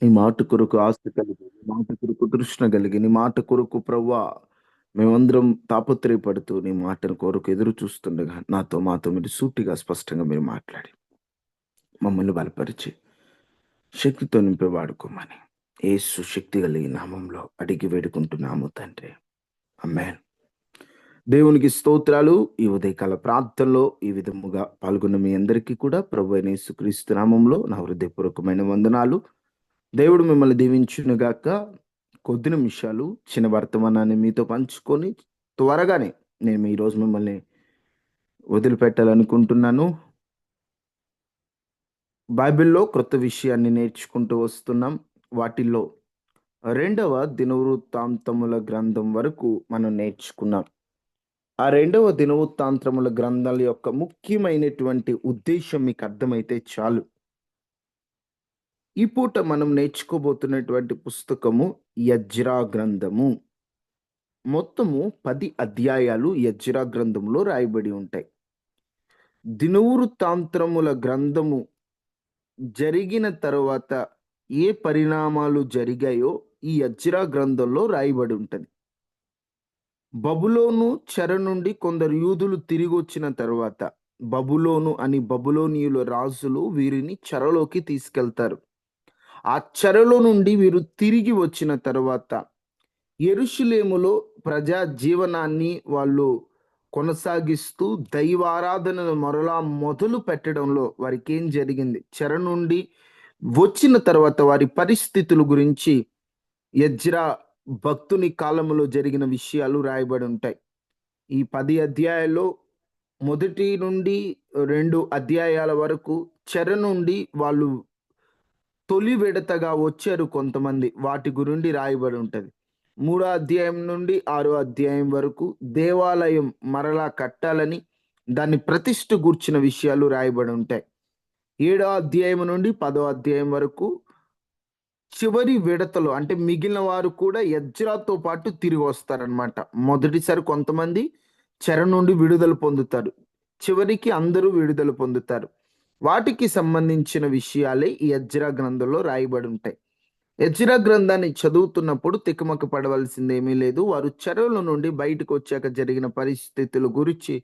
నీ మాట కొరకు ఆస్తి కలిగి, నీ మాట కొరకు తృష్ణ కలిగి, నీ మాట కొరకు ప్రవ్వా మేమందరం తాపత్రయపడుతూ నీ మాటను కొరకు ఎదురు చూస్తుండగా మాతో మీరు సూటిగా స్పష్టంగా మీరు మాట్లాడి మమ్మల్ని బలపరిచి శక్తితో నింపి వాడుకోమని యేసు శక్తి కలిగి నామంలో అడిగి వేడుకుంటున్నాము తండ్రి. ఆమేన్. దేవునికి స్తోత్రాలు. ఈ ఉదయకాల ప్రార్థనలో ఈ విధముగా పాల్గొన్న మీ అందరికీ కూడా ప్రభు అయిన యేసుక్రీస్తు నామంలో నా హృదయపూర్వకమైన వందనాలు. దేవుడు మిమ్మల్ని దీవించునుగాక. కొద్ది నిమిషాలు చిన్న వర్తమానాన్ని మీతో పంచుకొని త్వరగానే నేను ఈరోజు మిమ్మల్ని వదిలిపెట్టాలనుకుంటున్నాను. బైబిల్లో క్రొత్త విషయాన్ని నేర్చుకుంటూ వస్తున్నాం. వాటిల్లో 2వ దినవృత్తాంతముల గ్రంథం వరకు మనం నేర్చుకున్నాం. ఆ 2వ దినవృత్తాంతముల గ్రంథాల యొక్క ముఖ్యమైనటువంటి ఉద్దేశం మీకు అర్థమైతే చాలు. ఈ పూట మనం నేర్చుకోబోతున్నటువంటి పుస్తకము యెజ్రా గ్రంథము. మొత్తము 10 అధ్యాయాలు యెజ్రా గ్రంథంలో రాయబడి ఉంటాయి. దినవృత్తాంతముల గ్రంథము జరిగిన తర్వాత ఏ పరిణామాలు జరిగాయో ఈ యెజ్రా గ్రంథంలో రాయబడి ఉంటది. బబులోను చెర నుండి కొందరు యూదులు తిరిగి వచ్చిన తర్వాత బబులోను అని బబులోనియుల రాజులు వీరిని చెరలోకి తీసుకెళ్తారు. ఆ చెరలో నుండి వీరు తిరిగి వచ్చిన తర్వాత యెరూషలేములో ప్రజా జీవనాన్ని వాళ్ళు కొనసాగిస్తూ దైవారాధనను మరలా మొదలు పెట్టడంలో వారికి ఏం జరిగింది, చెర నుండి వచ్చిన తర్వాత వారి పరిస్థితుల గురించి యెజ్రా భక్తుని కాలంలో జరిగిన విషయాలు రాయబడి ఉంటాయి. ఈ 10 అధ్యాయాల్లో మొదటి నుండి 2 అధ్యాయాల వరకు చెర నుండి వాళ్ళు తొలి విడతగా వచ్చారు కొంతమంది, వాటి గురించి రాయబడి ఉంటది. 3వ అధ్యాయం నుండి 6వ అధ్యాయం వరకు దేవాలయం మరలా కట్టాలని దాన్ని ప్రతిష్ఠ గూర్చిన విషయాలు రాయబడి ఉంటాయి. 7వ అధ్యాయం నుండి 10వ అధ్యాయం వరకు చివరి విడతలు అంటే మిగిలిన వారు కూడా యెజ్రాతో పాటు తిరిగి వస్తారనమాట. మొదటిసారి కొంతమంది చెర నుండి విడుదల పొందుతారు, చివరికి అందరూ విడుదల పొందుతారు. వాటికి సంబంధించిన విషయాలే ఈ యెజ్రా గ్రంథంలో రాయబడి ఉంటాయి. యెజ్రా గ్రంథాన్ని చదువుతున్నప్పుడు తికమక పడవలసిందేమీ లేదు. వారు చెరల నుండి బయటకు వచ్చాక జరిగిన పరిస్థితుల గురించి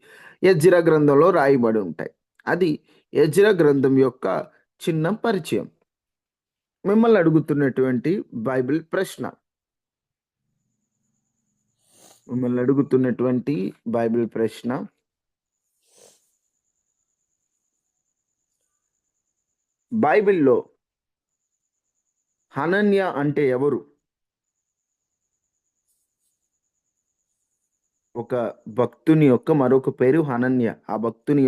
యెజ్రా గ్రంథంలో రాయబడి ఉంటాయి. అది యెజ్రా గ్రంథం యొక్క చిన్న పరిచయం. మిమ్మల్ని అడుగుతున్నటువంటి బైబిల్ ప్రశ్న, బైబిల్లో హనన్య అంటే ఎవరు? ఒక భక్తుని యొక్క మరొక పేరు హనన్య. ఆ భక్తుని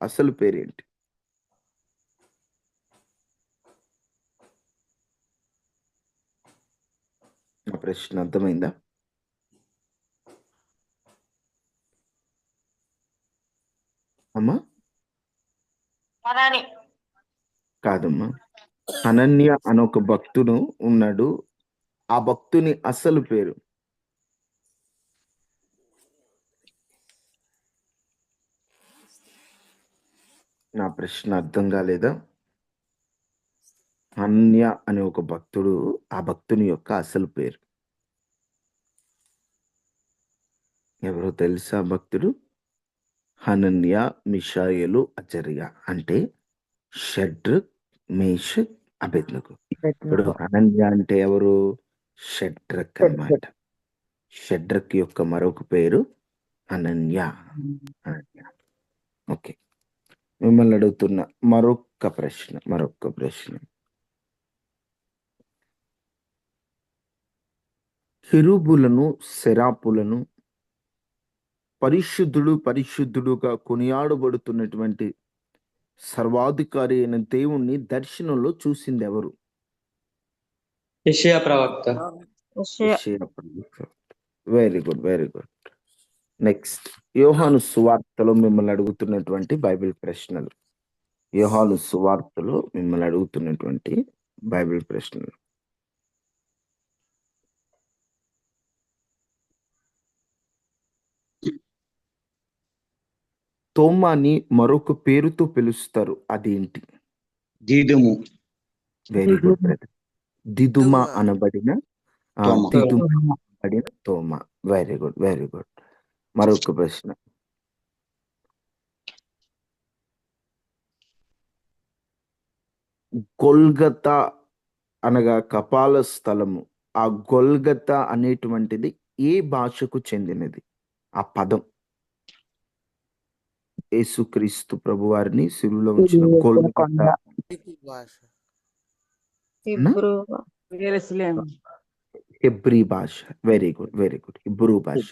అసలు పేరేంటి? ఆ ప్రశ్న అర్థమైందా? అమ్మా కాదమ్మా, హనన్య అని ఒక భక్తుడు ఉన్నాడు. ఆ భక్తుని అసలు పేరు నా ప్రశ్న అర్థం కాలేదా? హనన్య అనే ఒక భక్తుడు, ఆ భక్తుని యొక్క అసలు పేరు ఎవరో తెలుసా? భక్తుడు హనన్య, మిషాయేలు, అజర్యా అంటే షడ్రక్, మేషక్, అబేద్నెగో. ఇప్పుడు హనన్య అంటే ఎవరు? షడ్రక్ అన్నమాట. షడ్రక్ యొక్క మరొక పేరు హనన్య. ఓకే, మిమ్మల్ని అడుగుతున్న మరొక ప్రశ్న, కెరూబులను సెరాపులను పరిశుద్ధుడుగా కొనియాడబడుతున్నటువంటి సర్వాధికారి అయిన దేవుణ్ణి దర్శనంలో చూసింది ఎవరు? యెషయా ప్రవక్త. Very good. నెక్స్ట్, యోహాను సువార్తలో మిమ్మల్ని అడుగుతున్నటువంటి బైబిల్ ప్రశ్నలు. తోమాని మరొక పేరుతో పిలుస్తారు, అదేంటి? Didymus. Very good brother. Didymus అనబడిన తోమ. దిదుమ అనబడిన తోమ. Very good, very good. మరొక ప్రశ్న. గొల్గతా అనగా కపాల స్థలము. ఆ గొల్గతా అనేటువంటిది ఏ భాషకు చెందినది? ఆ పదం యేసుక్రీస్తు ప్రభు వారిని సిలువలో ఉంచిన గొల్గతా. హెబ్రీ భాష. Very good, very good. Hebrew భాష.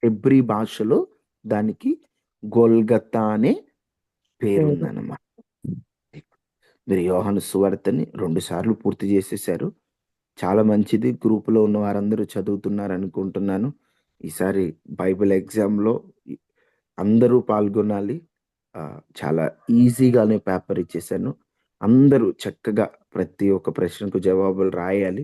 హెబ్రీ భాషలో దానికి గొల్గతా అనే పేరుందన్నమాట. మీరు యోహాను సువార్తని 2 సార్లు పూర్తి చేసేసారు. చాలా మంచిది. గ్రూపులో ఉన్న వారందరూ చదువుతున్నారు అనుకుంటున్నాను. ఈసారి బైబిల్ ఎగ్జామ్‌లో అందరూ పాల్గొనాలి. చాలా ఈజీగానే పేపర్ ఇచ్చేసాను. అందరూ చక్కగా ప్రతి ఒక్క ప్రశ్నకు జవాబులు రాయాలి.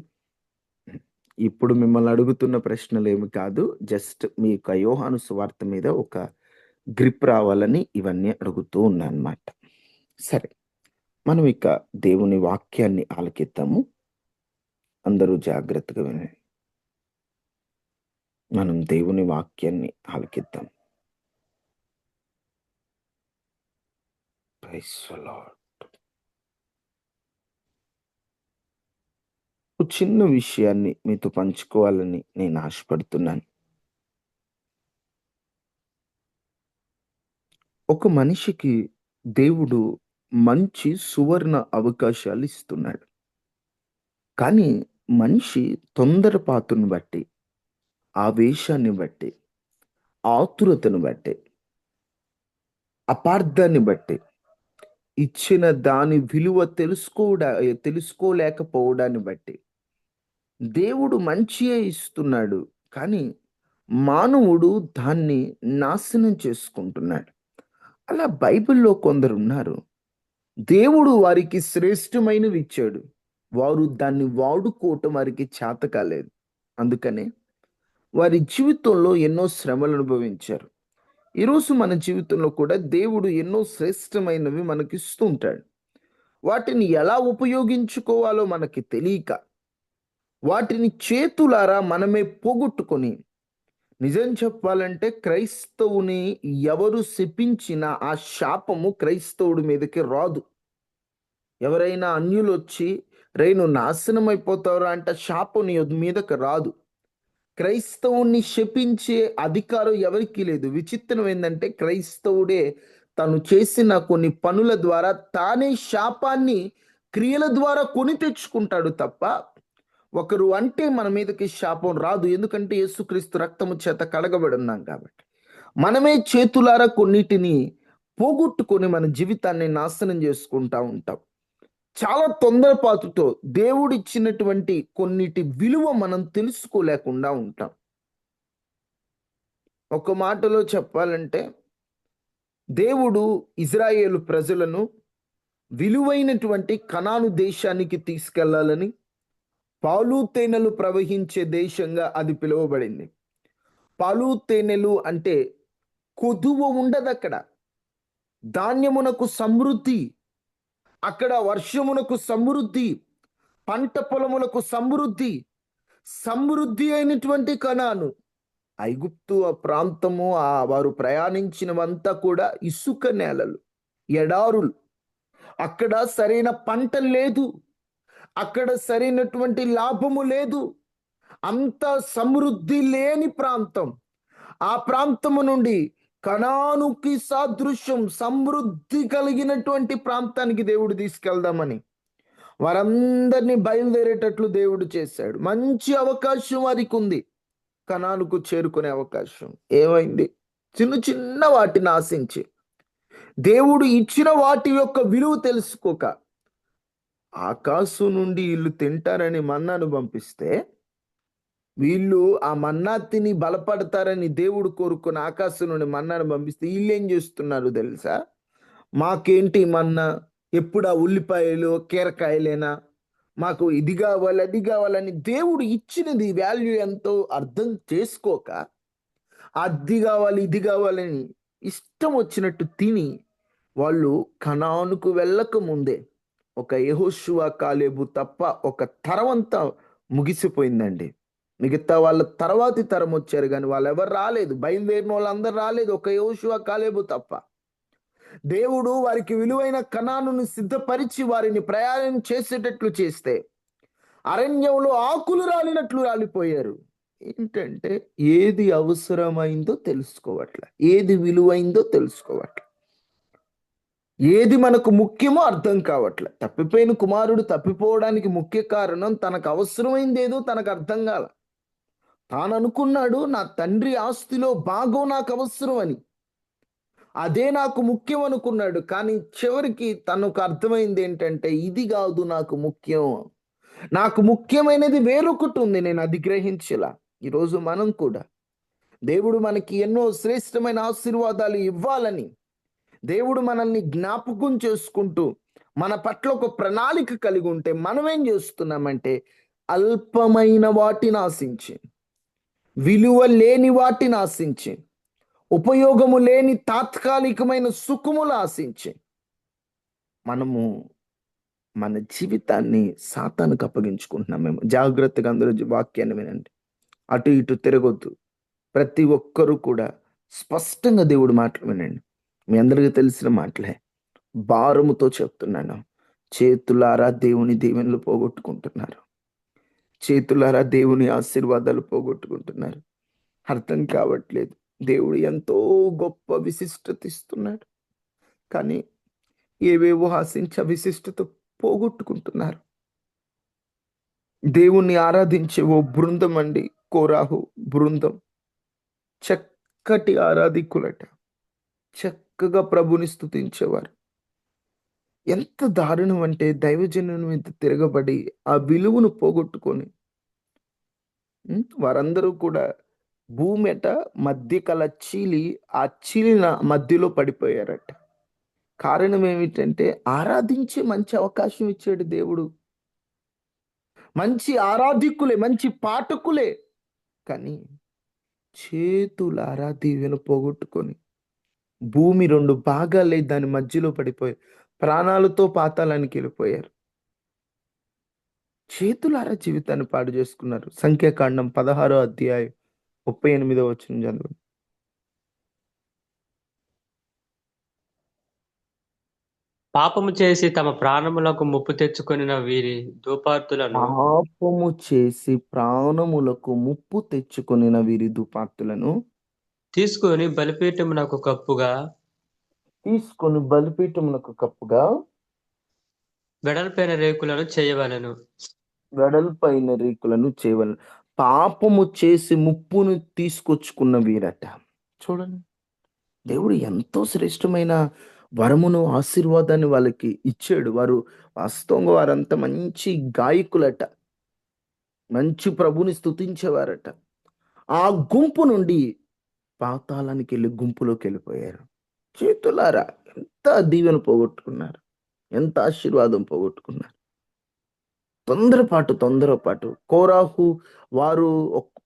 ఇప్పుడు మిమ్మల్ని అడుగుతున్న ప్రశ్నలేమి కాదు. జస్ట్ మీ యొక్క యోహాను సువార్త మీద ఒక గ్రిప్ రావాలని ఇవన్నీ అడుగుతూ ఉన్నానన్నమాట. సరే, మనం ఇక దేవుని వాక్యాన్ని ఆలకిద్దాము. అందరూ జాగ్రత్తగా వినండి. మనం దేవుని వాక్యాన్ని ఆలకిద్దాం. Praise the lord. ఒక చిన్న విషయాన్ని మీతో పంచుకోవాలని నేను ఆశపడుతున్నాను. ఒక మనిషికి దేవుడు మంచి సువర్ణ అవకాశాలు ఇస్తున్నాడు. కానీ మనిషి తొందరపాటును బట్టి, ఆవేశాన్ని బట్టి, ఆతురతను బట్టి, అపార్థాన్ని బట్టి, ఇచ్చిన దాని విలువ తెలుసుకోలేకపోవడాన్ని బట్టి దేవుడు మంచియే ఇస్తున్నాడు, కానీ మానవుడు దాన్ని నాశనం చేసుకుంటున్నాడు. అలా బైబిల్‌లో కొందరున్నారు. దేవుడు వారికి శ్రేష్టమైనవి ఇచ్చాడు. వారు దాన్ని వాడుకోవటం వారికి చేత కాలేదు. అందుకనే వారి జీవితంలో ఎన్నో శ్రమలు అనుభవించారు. ఈరోజు మన జీవితంలో కూడా దేవుడు ఎన్నో శ్రేష్టమైనవి మనకిస్తూ ఉంటాడు. వాటిని ఎలా ఉపయోగించుకోవాలో మనకి తెలియక, వాటిని చేతులారా మనమే పోగొట్టుకొని, నిజం చెప్పాలంటే క్రైస్తవుని ఎవరు శపించినా ఆ శాపము క్రైస్తవుడి మీదకి రాదు. ఎవరైనా అన్యులొచ్చి రేయ్ నువ్వు నాశనం అయిపోతావురా అంటే శాపం నీ మీదకి రాదు. క్రైస్తవుణ్ణి శపించే అధికారం ఎవరికీ లేదు. విచిత్రం ఏందంటే క్రైస్తవుడే తను చేసిన కొన్ని పనుల ద్వారా తానే శాపాన్ని క్రియల ద్వారా కొని తెచ్చుకుంటాడు తప్ప, ఒకరు అంటే మన మీదకి శాపం రాదు. ఎందుకంటే యేసుక్రీస్తు రక్తము చేత కడగబడి ఉన్నాం కాబట్టి. మనమే చేతులారా కొన్నిటిని పోగొట్టుకొని మన జీవితాన్ని నాశనం చేసుకుంటా ఉంటాం. చాలా తొందరపాటుతో దేవుడిచ్చినటువంటి కొన్నిటి విలువ మనం తెలుసుకోలేకుండా ఉంటాం. ఒక మాటలో చెప్పాలంటే దేవుడు ఇజ్రాయేలు ప్రజలను విలువైనటువంటి కనాను దేశానికి తీసుకెళ్లాలని, పాలు తేనెలు ప్రవహించే దేశంగా అది పిలువబడింది. పాలు తేనెలు అంటే కొదువ ఉండదక్కడ. ధాన్యమునకు సమృద్ధి, అక్కడ వర్షమునకు సమృద్ధి, పంట పొలములకు సమృద్ధి, సమృద్ధి అయినటువంటి కనాను. ఐగుప్తు ఆ ప్రాంతము, వారు ప్రయాణించినవంతా కూడా ఇసుక నేలలు, ఎడారులు. అక్కడ సరైన పంట లేదు, అక్కడ సరైనటువంటి లాభము లేదు. అంత సమృద్ధి లేని ప్రాంతం. ఆ ప్రాంతము నుండి కనానుకి సాదృశ్యం సమృద్ధి కలిగినటువంటి ప్రాంతానికి దేవుడు తీసుకెళ్దామని వారందరినీ బయలుదేరేటట్లు దేవుడు చేశాడు. మంచి అవకాశం వారికి ఉంది, కనానుకు చేరుకునే అవకాశం. ఏమైంది? చిన్న చిన్న వాటిని ఆశించి దేవుడు ఇచ్చిన వాటి యొక్క విలువ తెలుసుకోక, ఆకాశం నుండి వీళ్ళు తింటారని మన్నాను పంపిస్తే, వీళ్ళు ఆ మన్నా తిని బలపడతారని దేవుడు కోరుకుని ఆకాశం నుండి మన్నాను పంపిస్తే వీళ్ళేం చేస్తున్నారు తెలుసా? మాకేంటి మన్నా, ఎప్పుడు ఆ ఉల్లిపాయలు కీరకాయలేనా, మాకు ఇది కావాలి అది కావాలని దేవుడు ఇచ్చినది వాల్యూ ఎంతో అర్థం చేసుకోక, అది కావాలి ఇది కావాలని ఇష్టం వచ్చినట్టు తిని వాళ్ళు కనానుకు వెళ్ళక ముందే ఒక యెహోషువ కాలేబు తప్ప ఒక తరం అంతా ముగిసిపోయిందండి. మిగతా వాళ్ళ తర్వాతి తరం వచ్చారు కానీ వాళ్ళు ఎవరు రాలేదు. బయలుదేరిన వాళ్ళందరూ రాలేదు, ఒక యెహోషువ కాలేబు తప్ప. దేవుడు వారికి విలువైన కనానును సిద్ధపరిచి వారిని ప్రయాణం చేసేటట్లు చేస్తే అరణ్యంలో ఆకులు రాలినట్లు రాలిపోయారు. ఏంటంటే ఏది అవసరమైందో తెలుసుకోవట్లే, ఏది విలువైందో తెలుసుకోవట్లే, ఏది మనకు ముఖ్యమో అర్థం కావట్లే. తప్పిపోయిన కుమారుడు తప్పిపోవడానికి ముఖ్య కారణం తనకు అవసరమైంది ఏదో తనకు అర్థం కాల. తాను అనుకున్నాడు నా తండ్రి ఆస్తిలో భాగం నాకు అవసరం అని, అదే నాకు ముఖ్యం అనుకున్నాడు. కానీ చివరికి తనకు అర్థమైంది ఏంటంటే ఇది కాదు నాకు ముఖ్యం, నాకు ముఖ్యమైనది వేరొకటి ఉంది, నేను అది గ్రహించలా. ఈరోజు మనం కూడా దేవుడు మనకి ఎన్నో శ్రేష్టమైన ఆశీర్వాదాలు ఇవ్వాలని దేవుడు మనల్ని జ్ఞాపకం చేసుకుంటూ మన పట్ల ఒక ప్రణాళిక కలిగి ఉంటే మనం ఏం చేస్తున్నామంటే అల్పమైన వాటిని ఆశించి, విలువ లేని వాటిని ఆశించి, ఉపయోగము లేని తాత్కాలికమైన సుఖములు ఆశించి మనము మన జీవితాన్ని సాతానుకు అప్పగించుకుంటున్నాం. మేము జాగ్రత్తగా అందరూ వాక్యాన్ని వినండి, అటు ఇటు తిరగొద్దు. ప్రతి ఒక్కరూ కూడా స్పష్టంగా దేవుడి మాటలు వినండి. మీ అందరికీ తెలిసిన మాటలే, భారముతో చెప్తున్నాను. చేతులారా దేవుని దీవెనలు పోగొట్టుకుంటున్నారు, చేతులారా దేవుని ఆశీర్వాదాలు పోగొట్టుకుంటున్నారు. అర్థం కావట్లేదు. దేవుడు ఎంతో గొప్ప విశిష్టత ఇస్తున్నాడు, కానీ ఏవేవో ఆశించే విశిష్టత పోగొట్టుకుంటున్నారు. దేవుణ్ణి ఆరాధించే ఓ బృందం అండి, కోరాహు బృందం చక్కటి ఆరాధికులట, చక్కగా ప్రభుని స్తుతించేవారు. ఎంత దారుణం అంటే దైవజనుని మీద తిరగబడి ఆ విలువను పోగొట్టుకొని వారందరూ కూడా భూమిట మధ్య కల చీలి, ఆ చీలిన మధ్యలో పడిపోయారట. కారణం ఏమిటంటే ఆరాధించే మంచి అవకాశం ఇచ్చాడు దేవుడు, మంచి ఆరాధికులే, మంచి పాఠకులే, కానీ చేతులారా దీవెన పోగొట్టుకొని భూమి రెండు భాగాలే దాని మధ్యలో పడిపోయి ప్రాణాలతో పాతాళానికి వెళ్ళిపోయారు. చేతులారా జీవితాన్ని పాడు చేసుకున్నారు. సంఖ్యాకాండం 16వ అధ్యాయం 38వ వచనం చదవండి. పాపము చేసి తమ ప్రాణములకు ముప్పు తెచ్చుకొనిన వీరి ధూపార్తులను పాపము చేసి ప్రాణములకు ముప్పు తెచ్చుకొనిన వీరి దుపార్తులను తీసుకొని బలిపీఠమునకు కప్పుగా వెడల్పైన రేకులను చేయవలెను. వెడల్పైన రేకులను చేయవలెను. పాపము చేసి ముప్పును తీసుకొచ్చుకున్న వీరట. చూడండి, దేవుడు ఎంతో శ్రేష్టమైన వరమును, ఆశీర్వాదాన్ని వాళ్ళకి ఇచ్చాడు. వారు వాస్తవంగా వారంతా మంచి గాయకులట, మంచి ప్రభుని స్తుతించేవారట. ఆ గుంపు నుండి పాతాళానికి వెళ్ళి గుంపులోకి వెళ్ళిపోయారు. చేతులారా ఎంత దీవెన పోగొట్టుకున్నారు, ఎంత ఆశీర్వాదం పోగొట్టుకున్నారు. తొందరపాటు కోరాహు వారు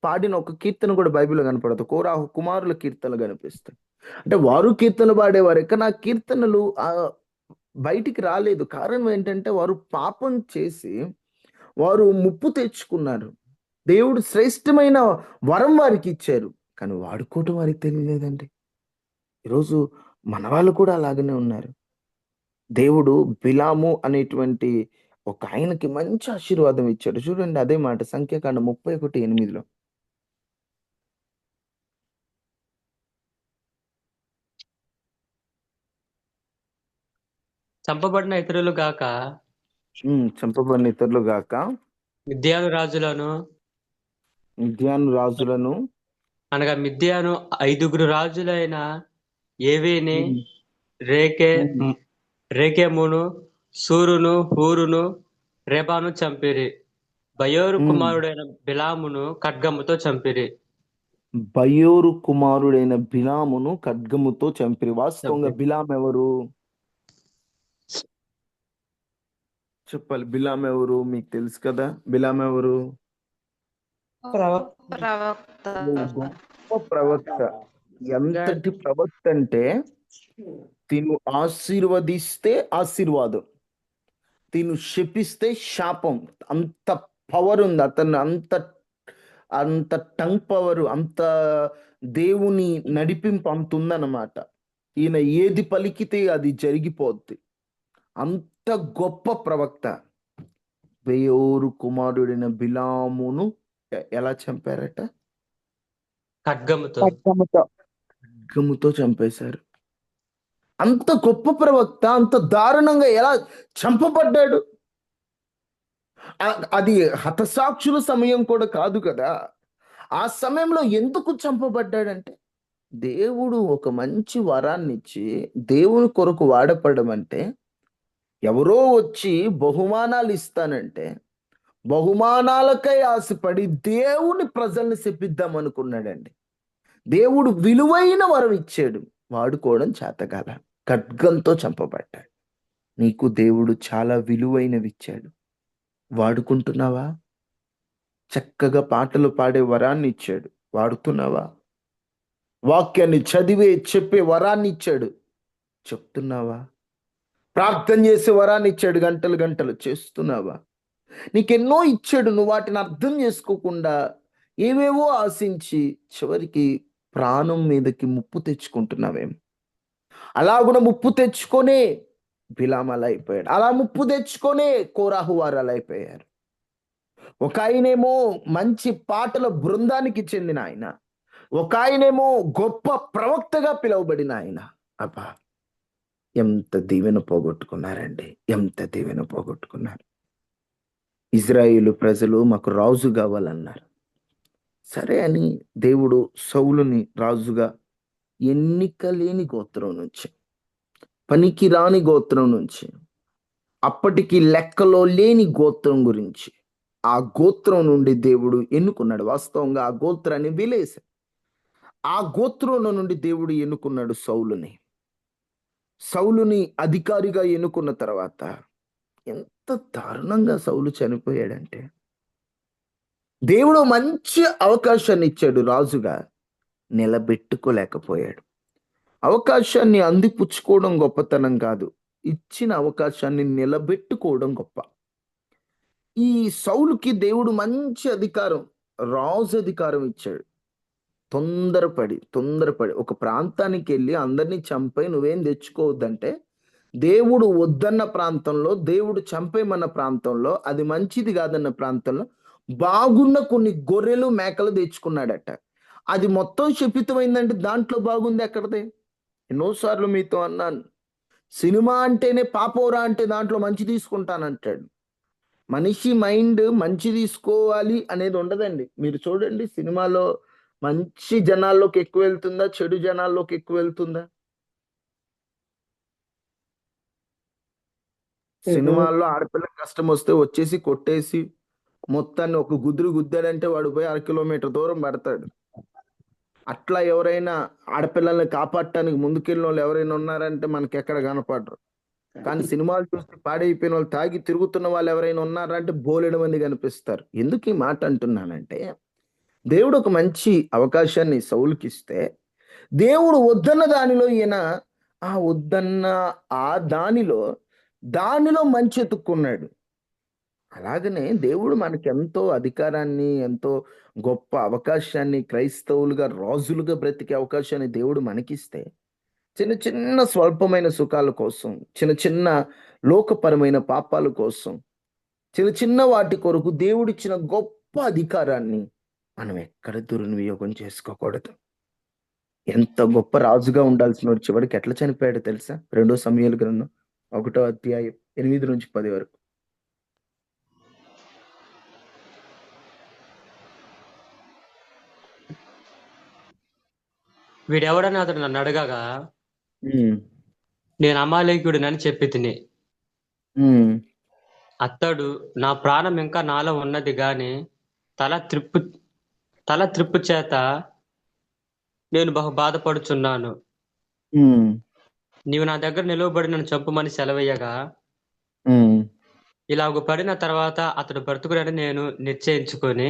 పాడిన ఒక కీర్తన కూడా బైబిల్లో కనపడదు. కోరాహు కుమారుల కీర్తనలు కనిపిస్తాయి. అంటే వారు కీర్తనలు పాడేవారు, కానీ ఆ కీర్తనలు బయటికి రాలేదు. కారణం ఏంటంటే వారు పాపం చేసి వారు ముప్పు తెచ్చుకున్నారు. దేవుడు శ్రేష్టమైన వరం వారికి ఇచ్చారు, కానీ వాడుకోవటం వారికి తెలియలేదండి. ఈరోజు మన వాళ్ళు కూడా అలాగనే ఉన్నారు. దేవుడు బిలాము అనేటువంటి ఒక ఆయనకి మంచి ఆశీర్వాదం ఇచ్చాడు. చూడండి అదే మాట సంఖ్యాకాండం 31:8. చంపబడిన ఇతరులు గాక చంపబడిన ఇతరులు గాక మిద్యాను రాజులను అనగా మిద్యాను 5 రాజులైన ఏవేని, రేకెమును, సూరును, హూరును, రెబాను చంపిరి. బయోరు కుమారుడైన బిలామును ఖడ్గముతో చంపిరి. బయోరు కుమారుడైన బిలామును ఖడ్గముతో చంపిరి. వాస్తవంగా బిలాం ఎవరు చెప్పాలి? బిలాం ఎవరు మీకు తెలుసు కదా? బిలాం ఎవరు? ప్రవక్త. ఎంతటి ప్రవక్త అంటే తిను ఆశీర్వదిస్తే ఆశీర్వాదం, తిను శపిస్తే శాపం. అంత పవర్ ఉంది అతను, అంత అంత టంగ్ పవర్, అంత దేవుని నడిపింపు అంత ఉందన్నమాట. ఈయన ఏది పలికితే అది జరిగిపోద్ది. అంత గొప్ప ప్రవక్త. బెయోరు కుమారుడైన బిలామును ఎలా చంపారట? ఖడ్గముతో. ఖడ్గముతో. ఖడ్గముతో చంపేశారు. అంత గొప్ప ప్రవక్త అంత దారుణంగా ఎలా చంపబడ్డాడు? అది హతసాక్షుల సమయం కూడా కాదు కదా. ఆ సమయంలో ఎందుకు చంపబడ్డాడంటే, దేవుడు ఒక మంచి వరాన్ని ఇచ్చి దేవుని కొరకు వాడపడడం అంటే, ఎవరో వచ్చి బహుమానాలు ఇస్తానంటే బహుమానాలకై ఆశపడి దేవుని ప్రజల్ని శపిద్దాం అనుకున్నాడండి. దేవుడు విలువైన వరం ఇచ్చాడు, వాడుకోవడం చేతకాల, ఖడ్గంతో చంపబడ్డాడు. నీకు దేవుడు చాలా విలువైనవి ఇచ్చాడు, వాడుకుంటున్నావా? చక్కగా పాటలు పాడే వరాన్ని ఇచ్చాడు, వాడుతున్నావా? వాక్యాన్ని చదివే చెప్పే వరాన్ని ఇచ్చాడు, చెప్తున్నావా? ప్రార్థన చేసే వరాన్ని ఇచ్చాడు, గంటలు గంటలు చేస్తున్నావా? నీకెన్నో ఇచ్చాడు, నువ్వు వాటిని అర్థం చేసుకోకుండా ఏవేవో ఆశించి చివరికి ప్రాణం మీదకి ముప్పు తెచ్చుకుంటున్నావేం? అలా కూడా ముప్పు తెచ్చుకొనే బిలాం అలా అయిపోయాడు, అలా ముప్పు తెచ్చుకొనే కోరాహు వారు అలా అయిపోయారు. ఒక ఆయనేమో మంచి పాటల బృందానికి చెందిన ఆయన, ఒక ఆయనేమో గొప్ప ప్రవక్తగా పిలువబడిన ఆయన. అబ్బా, ఎంత దీవెన పోగొట్టుకున్నారండి, ఎంత దీవెన పోగొట్టుకున్నారు. ఇజ్రాయేలు ప్రజలు మాకు రాజు కావాలన్నారు. సరే అని దేవుడు సౌలుని రాజుగా, ఎన్నిక లేని గోత్రం నుంచి, పనికి రాని గోత్రం నుంచి, అప్పటికి లెక్కలో లేని గోత్రం గురించి, ఆ గోత్రం నుండి దేవుడు ఎన్నుకున్నాడు. వాస్తవంగా ఆ గోత్రాన్ని విలేశాడు. ఆ గోత్రంలో నుండి దేవుడు ఎన్నుకున్నాడు సౌలుని. సౌలుని అధికారిగా ఎన్నుకున్న తర్వాత ఎంత దారుణంగా సౌలు చనిపోయాడంటే, దేవుడు మంచి అవకాశాన్ని ఇచ్చాడు రాజుగా, నిలబెట్టుకోలేకపోయాడు. అవకాశాన్ని అందిపుచ్చుకోవడం గొప్పతనం కాదు, ఇచ్చిన అవకాశాన్ని నిలబెట్టుకోవడం గొప్ప. ఈ సౌలుకి దేవుడు మంచి అధికారం, రాజు అధికారం ఇచ్చాడు. తొందరపడి ఒక ప్రాంతానికి వెళ్ళి అందరినీ చంపై నువ్వేం తెచ్చుకోవద్దంటే, దేవుడు వద్దన్న ప్రాంతంలో, దేవుడు చంపేమన్న ప్రాంతంలో, అది మంచిది కాదన్న ప్రాంతంలో బాగున్న కొన్ని గొర్రెలు మేకలు తెచ్చుకున్నాడట. అది మొత్తం శపితమైందంటే దాంట్లో బాగుంది ఎక్కడదే? ఎన్నోసార్లు మీతో అన్నాను, సినిమా అంటేనే పాపోరా అంటే దాంట్లో మంచి తీసుకుంటానంటాడు. మనిషి మైండ్ మంచి తీసుకోవాలి అనేది ఉండదండి. మీరు చూడండి, సినిమాలో మంచి జనాల్లోకి ఎక్కువ వెళ్తుందా, చెడు జనాల్లోకి ఎక్కువ వెళ్తుందా? సినిమాల్లో ఆడపిల్లకి కష్టం వస్తే వచ్చేసి కొట్టేసి మొత్తాన్ని ఒక గుద్దురు గుద్దాడంటే వాడు పోయి 1 కిలోమీటర్ దూరం పడతాడు. అట్లా ఎవరైనా ఆడపిల్లల్ని కాపాడటానికి ముందుకెళ్ళిన వాళ్ళు ఎవరైనా ఉన్నారంటే మనకి ఎక్కడ కనపడరు. కానీ సినిమాలు చూస్తే పాడైపోయిన వాళ్ళు, తాగి తిరుగుతున్న వాళ్ళు ఎవరైనా ఉన్నారంటే బోలెడు మంది కనిపిస్తారు. ఎందుకు ఈ మాట అంటున్నానంటే, దేవుడు ఒక మంచి అవకాశాన్ని సౌలుకి ఇస్తే, దేవుడు వద్దన్న దానిలో ఈయన వద్దన్న ఆ దానిలో మంచి ఎత్తుక్కున్నాడు. అలాగనే దేవుడు మనకి ఎంతో అధికారాన్ని, ఎంతో గొప్ప అవకాశాన్ని, క్రైస్తవులుగా రాజులుగా బ్రతికే అవకాశాన్ని దేవుడు మనకిస్తే, చిన్న చిన్న స్వల్పమైన సుఖాల కోసం, చిన్న చిన్న లోకపరమైన పాపాల కోసం, చిన్న చిన్న వాటి కొరకు దేవుడిచ్చిన గొప్ప అధికారాన్ని మనం ఎక్కడ దుర్వినియోగం చేసుకోకూడదు. ఎంత గొప్ప రాజుగా ఉండాల్సిన వాడు చివరికి ఎట్లా చనిపోయాడో తెలుసా? 2 సమూయేలు గ్రంథం 1వ అధ్యాయం 8-10 వరకు. వీడెవడని అతడు నన్ను అడగగా, ఉమ్, నేను అమాలేకుడినని చెప్పి తిని. ఉమ్, అతడు, నా ప్రాణం ఇంకా నాలో ఉన్నది గాని తల త్రిప్పు చేత నేను బహు బాధపడుచున్నాను. ఉమ్, నీవు నా దగ్గర నిలువబడి నన్ను చంపమని సెలవయ్యగా, ఉమ్, ఇలాగ పడిన తర్వాత అతడు బ్రతుకుడని నేను నిశ్చయించుకొని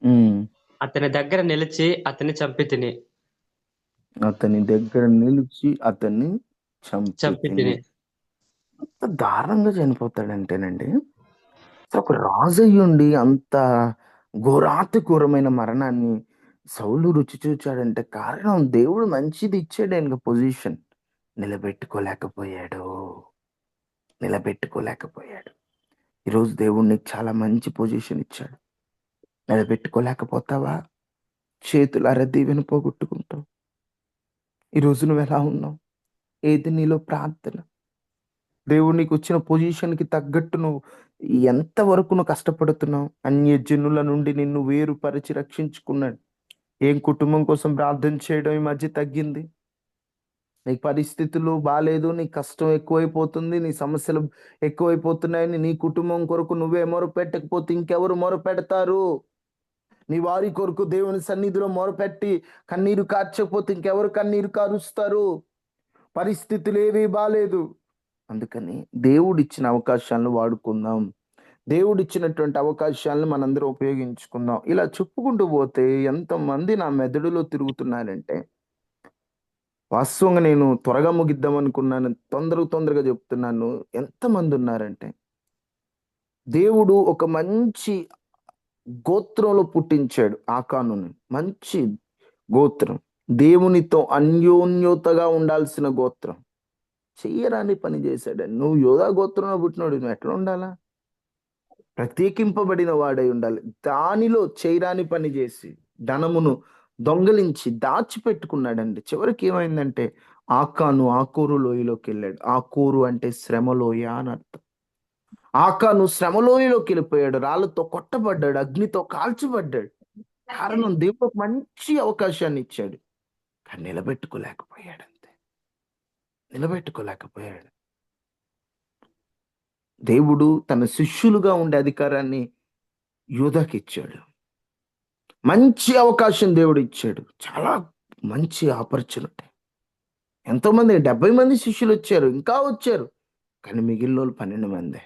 ఉమ్. అతని దగ్గర నిలిచి అతన్ని చంపి తిని. అతని దగ్గర నిలిచి అతన్ని చంపి చంపి తిని. తిని ఎంత దారుణంగా చనిపోతాడంటేనండి, అసలు ఒక రాజు అయ్యుండి అంత ఘోరాతి ఘోరమైన మరణాన్ని సౌలు రుచి చూచాడంటే కారణం దేవుడు మంచిది ఇచ్చాడు ఆయనకి పొజిషన్. నిలబెట్టుకోలేకపోయాడు. నిలబెట్టుకోలేకపోయాడు. ఈరోజు దేవుడు నీకు చాలా మంచి పొజిషన్ ఇచ్చాడు. నిలబెట్టుకోలేకపోతావా? చేతులారా దీవెన పోగొట్టుకుంటావు. ఈరోజు నువ్వెలా ఉన్నావు? ఏది నీలో ప్రార్థన? దేవుడు నీకొచ్చిన పొజిషన్‌కి తగ్గట్టు నువ్వు ఎంతవరకు నువ్వు కష్టపడుతున్నావు? అన్యజనుల నుండి నిన్ను వేరుపరిచి రక్షించుకున్నాడు. ఏం కుటుంబం కోసం ప్రార్థన చేయడం ఈ మధ్య తగ్గింది? నీ పరిస్థితులు బాలేదు. నీ కష్టం ఎక్కువైపోతుంది. నీ సమస్యలు ఎక్కువైపోతున్నాయని నీ కుటుంబం కొరకు నువ్వే మొరపెట్టకపోతే ఇంకెవరు మొరపెడతారు? నీ వారి కొరకు దేవుని సన్నిధిలో మొరపెట్టి కన్నీరు కార్చకపోతే ఇంకెవరు కన్నీరు కారుస్తారు? పరిస్థితులేవి బాలేదు. అందుకని దేవుడిచ్చిన అవకాశాలను వాడుకుందాం. దేవుడిచ్చినటువంటి అవకాశాలను మనందరం ఉపయోగించుకుందాం. ఇలా చెప్పుకుంటూ పోతే ఎంతమంది నా మెదడులో తిరుగుతున్నారంటే, వాస్తవంగా నేను త్వరగా ముగిద్దాం అనుకున్నాను. తొందరగా చెప్తున్నాను. ఎంతమందున్నారంటే, దేవుడు ఒక మంచి గోత్రంలో పుట్టించాడు ఆకానుని. మంచి గోత్రం. దేవునితో అన్యోన్యతగా ఉండాల్సిన గోత్రం. చెయ్యరాని పని చేశాడండి. నువ్వు యోధా గోత్రంలో పుట్టినోడు నువ్వు ఎట్లా ఉండాలా? ప్రత్యేకింపబడిన వాడై ఉండాలి. దానిలో చేయరాని పని చేసి ధనమును దొంగిలించి దాచిపెట్టుకున్నాడండి. చివరికి ఏమైందంటే ఆకాను ఆకూరు లోయలోకి వెళ్ళాడు. ఆకూరు అంటే శ్రమలోయ అని అర్థం. ఆకాను శ్రమలోయలోకి వెళ్ళిపోయాడు. రాళ్ళతో కొట్టబడ్డాడు. అగ్నితో కాల్చబడ్డాడు. కారణం దేవుడు ఒక మంచి అవకాశాన్ని ఇచ్చాడు. కానీ నిలబెట్టుకోలేకపోయాడు అంతే. నిలబెట్టుకోలేకపోయాడు. దేవుడు తన శిష్యులుగా ఉండే అధికారాన్ని యూదాకి ఇచ్చాడు. మంచి అవకాశం దేవుడు ఇచ్చాడు. చాలా మంచి ఆపర్చునిటీ. ఎంతోమంది 70 మంది శిష్యులు వచ్చారు. ఇంకా వచ్చారు. కానీ మిగిలినోళ్ళు 12 మందే.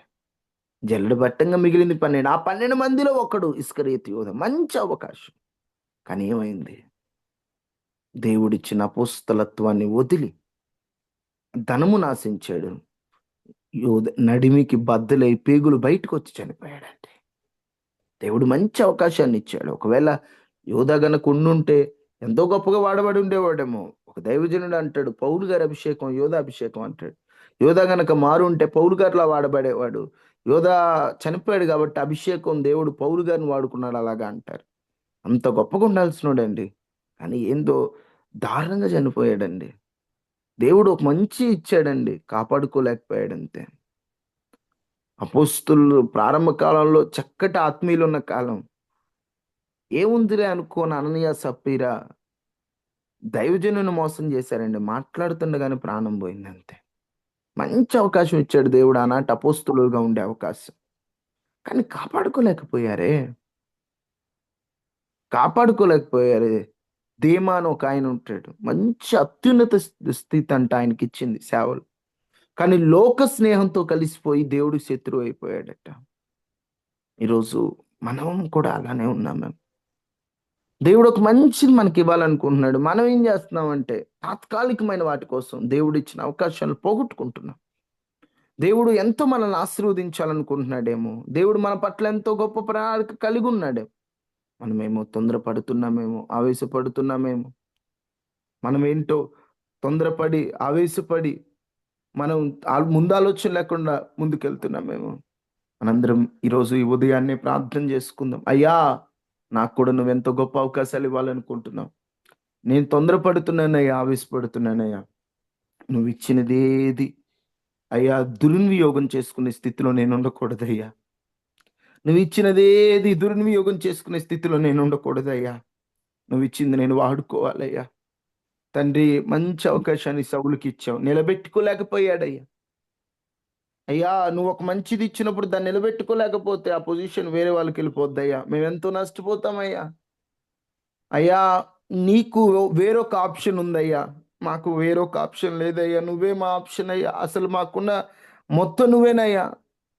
జల్లెడ పట్టంగా మిగిలింది 12. ఆ 12 మందిలో ఒకడు ఇస్కరియోతు యూదా. మంచి అవకాశం. కానీ ఏమైంది? దేవుడిచ్చిన అపోస్తలత్వాన్ని వదిలి ధనమును ఆశించాడు. యూదా నడిమికి బద్దలై పేగులు బయటకు వచ్చి చనిపోయాడంటే. దేవుడు మంచి అవకాశాన్ని ఇచ్చాడు. ఒకవేళ యోధా గనక ఉండుంటే ఎంతో గొప్పగా వాడబడి ఉండేవాడేమో. ఒక దైవజనుడు అంటాడు, పౌలు గారి అభిషేకం యోధా అభిషేకం అంటాడు. యోధా గనక మారుంటే పౌలు గారిలా వాడబడేవాడు. యోధా చనిపోయాడు కాబట్టి అభిషేకం దేవుడు పౌలు గారిని వాడుకున్నాడు అలాగా అంటారు. అంత గొప్పగా ఉండాల్సినోడండి. కానీ ఏందో దారుణంగా చనిపోయాడండి. దేవుడు ఒక మంచి ఇచ్చాడండి. కాపాడుకోలేకపోయాడంతే. అపోస్తులు ప్రారంభ కాలంలో చక్కటి ఆత్మీయులు ఉన్న కాలం. ఏముందిలే అనుకోని అననీయ సప్పీరా దైవజనుని మోసం చేశారండి. మాట్లాడుతుండగానే ప్రాణం పోయిందంతే. మంచి అవకాశం ఇచ్చాడు దేవుడు ఆనాటి అపోస్తులుగా ఉండే అవకాశం. కానీ కాపాడుకోలేకపోయారే. కాపాడుకోలేకపోయారే. ధీమా అని ఒక ఆయన ఉంటాడు. మంచి అత్యున్నత స్థితి అంట ఆయనకి ఇచ్చింది సేవలు. కానీ లోక స్నేహంతో కలిసిపోయి దేవుడికి శత్రువు అయిపోయాడట. ఈరోజు మనం కూడా అలానే ఉన్నాం మేము. దేవుడు ఒక మంచిని మనకి ఇవ్వాలనుకుంటున్నాడు. మనం ఏం చేస్తున్నామంటే తాత్కాలికమైన వాటి కోసం దేవుడు ఇచ్చిన అవకాశాలను పోగొట్టుకుంటున్నాం. దేవుడు ఎంతో మనల్ని ఆశీర్వదించాలనుకుంటున్నాడేమో. దేవుడు మన పట్ల ఎంతో గొప్ప ప్రణాళిక కలిగి ఉన్నాడేమో. మనమేమో తొందరపడుతున్నామేమో, ఆవేశపడుతున్నామేమో. మనమేంటో తొందరపడి, ఆవేశపడి మనం ముందాలోచన లేకుండా ముందుకెళ్తున్నామేమో. మనందరం ఈరోజు ఈ ఉదయాన్నే ప్రార్థన చేసుకుందాం. అయ్యా, నాకు కూడా నువ్వెంతో గొప్ప అవకాశాలు ఇవ్వాలనుకుంటున్నావు. నేను తొందరపడుతున్నానయ్యా, ఆవేశపడుతున్నానయ్యా. నువ్వు ఇచ్చినదేది అయ్యా దుర్వినియోగం చేసుకునే స్థితిలో నేను ఉండకూడదయ్యా. నువ్వు ఇచ్చినదేది దుర్వినియోగం చేసుకునే స్థితిలో నేను ఉండకూడదయ్యా. నువ్వు ఇచ్చింది నేను వాడుకోవాలయ్యా. తండ్రి, మంచి అవకాశాన్ని సౌలుకి ఇచ్చావు. నిలబెట్టుకోలేకపోయాడయ్యా. అయ్యా, నువ్వు ఒక మంచిది ఇచ్చినప్పుడు దాన్ని నిలబెట్టుకోలేకపోతే ఆ పొజిషన్ వేరే వాళ్ళకి వెళ్ళిపోద్దయ్యా. మేమెంతో నష్టపోతామయ్యా. అయ్యా, నీకు వేరొక ఆప్షన్ ఉందయ్యా. మాకు వేరొక ఆప్షన్ లేదయ్యా. నువ్వే మా ఆప్షన్ అయ్యా. అసలు మాకున్న మొత్తం నువ్వేనయ్యా.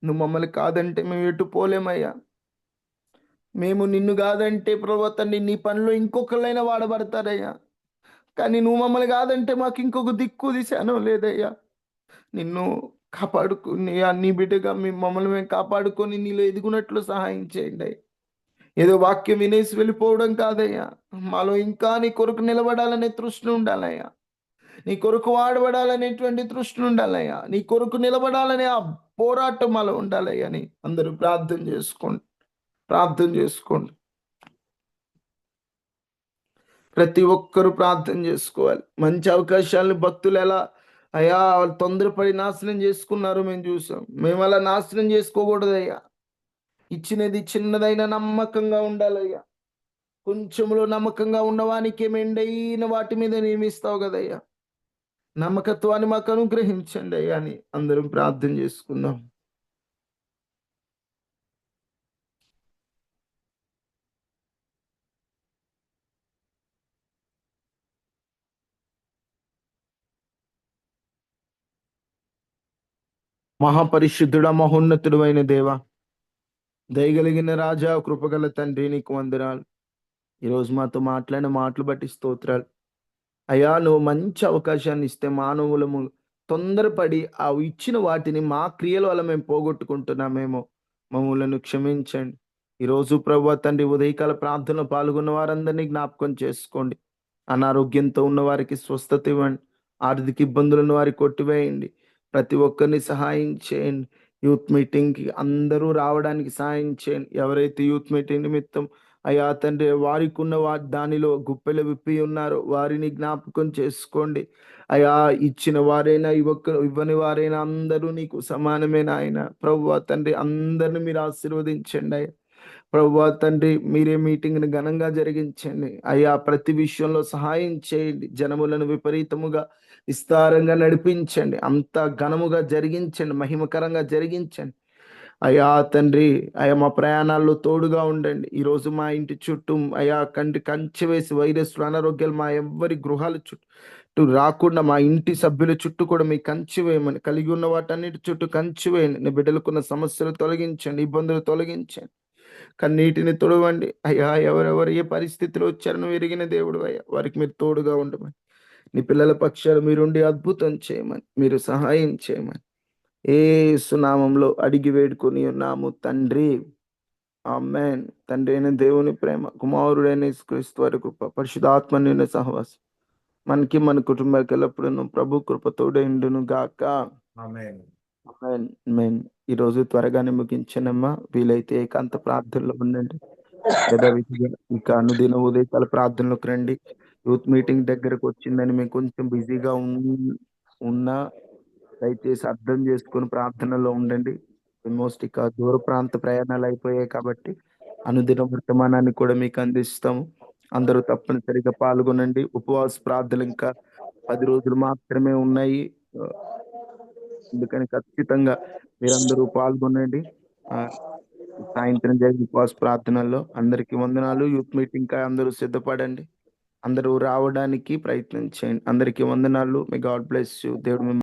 నువ్వు మమ్మల్ని కాదంటే మేము ఎటు పోలేమయ్యా. మేము నిన్ను కాదంటే ప్రభువా తండ్రి నీ పనిలో ఇంకొకళ్ళైనా వాడబడతారయ్యా. కానీ నువ్వు మమ్మల్ని కాదంటే మాకు ఇంకొక దిక్కు దిశానం లేదయ్యా. నిన్ను కాపాడుకుని నీ బిడ్డగా మమ్మల్ని మేము కాపాడుకొని నీలో ఎదుగునట్లు సహాయం చేయండి అయ్యా. ఏదో వాక్యం వినేసి వెళ్ళిపోవడం కాదయ్యా, మాలో ఇంకా నీ కొరకు నిలబడాలనే తృష్ణ ఉండాలయ్యా. నీ కొరకు వాడబడాలనేటువంటి తృష్ణ ఉండాలయ్యా. నీ కొరకు నిలబడాలనే ఆ పోరాటం మాలో ఉండాలయ్యా అని అందరూ ప్రార్థన చేసుకోండి. ప్రార్థన చేసుకోండి. ప్రతి ఒక్కరూ ప్రార్థన చేసుకోవాలి. మంచి అవకాశాలను భక్తులు ఎలా అయ్యా వాళ్ళు తొందరపడి నాశనం చేసుకున్నారు మేము చూసాం. మేము అలా నాశనం చేసుకోకూడదయ్యా. ఇచ్చినది చిన్నదైన నమ్మకంగా ఉండాలయ్యా. కొంచెంలో నమ్మకంగా ఉన్నవానికి మెండైన వాటి మీద నియమిస్తావు కదయ్యా. నమ్మకత్వాన్ని మాకు అనుగ్రహించండి అయ్యా అని అందరం ప్రార్థన చేసుకుందాం. మహాపరిశుద్ధుడ, మహోన్నతుడు అయిన దేవ, దయగలిగిన రాజా, కృపగల తండ్రి, నీకు వందనాలు. ఈరోజు మాతో మాట్లాడిన మాటలు బట్టి స్తోత్రాలు అయ్యా. నువ్వు మంచి అవకాశాన్ని ఇస్తే మానవులము తొందరపడి ఆ ఇచ్చిన వాటిని మా క్రియల వల్ల మేము పోగొట్టుకుంటున్నామేమో, మమ్మల్ని క్షమించండి. ఈరోజు ప్రభువా తండ్రి, ఉదయకాల ప్రార్థనలో పాల్గొన్న వారందరినీ జ్ఞాపకం చేసుకోండి. అనారోగ్యంతో ఉన్న వారికి స్వస్థత ఇవ్వండి. ఆర్థిక ఇబ్బందులను వారికి కొట్టివేయండి. ప్రతి ఒక్కరిని సహాయం చేయండి. యూత్ మీటింగ్కి అందరూ రావడానికి సహాయం చేయండి. ఎవరైతే యూత్ మీటింగ్ నిమిత్తం అయ్యా తండ్రి వారికి ఉన్న దానిలో గుప్పెలు విప్పి ఉన్నారో వారిని జ్ఞాపకం చేసుకోండి. అయా ఇచ్చిన వారైనా ఇవ్వని వారైనా అందరూ నీకు సమానమైన ఆయన ప్రభువా తండ్రి, అందరిని మీరు ఆశీర్వదించండి అయ్యా. ప్రభువా తండ్రి, మీరే మీటింగ్ని ఘనంగా జరిగించండి అయ్యా. ప్రతి విషయంలో సహాయం చేయండి. జనములను విపరీతముగా విస్తారంగా నడిపించండి. అంత ఘనముగా జరిగించండి, మహిమకరంగా జరిగించండి అయ్యా తండ్రి. అయ్యా మా ప్రయాణాల్లో తోడుగా ఉండండి. ఈరోజు మా ఇంటి చుట్టూ అయ్యా కంచె వేసి వైరస్లు, అనారోగ్యాలు మా ఎవ్వరి గృహాల చుట్టూ రాకుండా మా ఇంటి సభ్యుల చుట్టూ కూడా మీ కంచె వేయమని, కలిగి ఉన్న వాటన్నిటి చుట్టూ కంచె వేయండి. నీ బిడ్డలకున్న సమస్యలు తొలగించండి, ఇబ్బందులు తొలగించండి, కన్నీటిని తొడవండి అయ్యా. ఎవరెవరు ఏ పరిస్థితిలో వచ్చారో ఎరిగిన దేవుడు అయ్యా, వారికి మీరు తోడుగా ఉండమని, నీ పిల్లల పక్షాలు మీరుండి అద్భుతం చేయమని, మీరు సహాయం చేయమని యేసు నామములో అడిగి వేడుకొని ఉన్నాము తండ్రి, ఆమేన్. తండ్రి అయిన దేవుని ప్రేమ, కుమారుడైన యేసుక్రీస్తు వారి కృప, పరిశుద్ధాత్మ నిన్న సహవాసం మనకి మన కుటుంబానికి ఎల్లప్పుడూ ప్రభు కృప తోడైండును గాక. ఆమేన్. ఆమేన్. ఆమేన్. ఈ రోజు త్వరగానే ముగించనమ్మా. వీలైతే ఏకాంత ప్రార్థనలో ఉండండి. యథావిధిగా ఇక అనుదిన ఉదయకాల ప్రార్థనలోకి రండి. యూత్ మీటింగ్ దగ్గరకు వచ్చిందని మేము కొంచెం బిజీగా ఉన్నా దయచేసి అర్థం చేసుకొని ప్రార్థనలో ఉండండి. ఆల్మోస్ట్ ఇక దూర ప్రాంత ప్రయాణాలు అయిపోయాయి కాబట్టి అనుదిన వర్తమానాన్ని కూడా మీకు అందిస్తాము. అందరూ తప్పనిసరిగా పాల్గొనండి. ఉపవాస ప్రార్థనలు ఇంకా 10 రోజులు మాత్రమే ఉన్నాయి. ఆ, అందుకని ఖచ్చితంగా మీరందరూ పాల్గొనండి. ఆ, సాయంత్రం జరిగే ఉపవాస ప్రార్థనల్లో అందరికీ వందనాలు. యూత్ మీటింగ్ కా అందరూ సిద్ధపడండి. అందరూ రావడానికి ప్రయత్నం చేయండి. అందరికీ వందనాలు. May God bless you. దేవుడు మిమ్మల్ని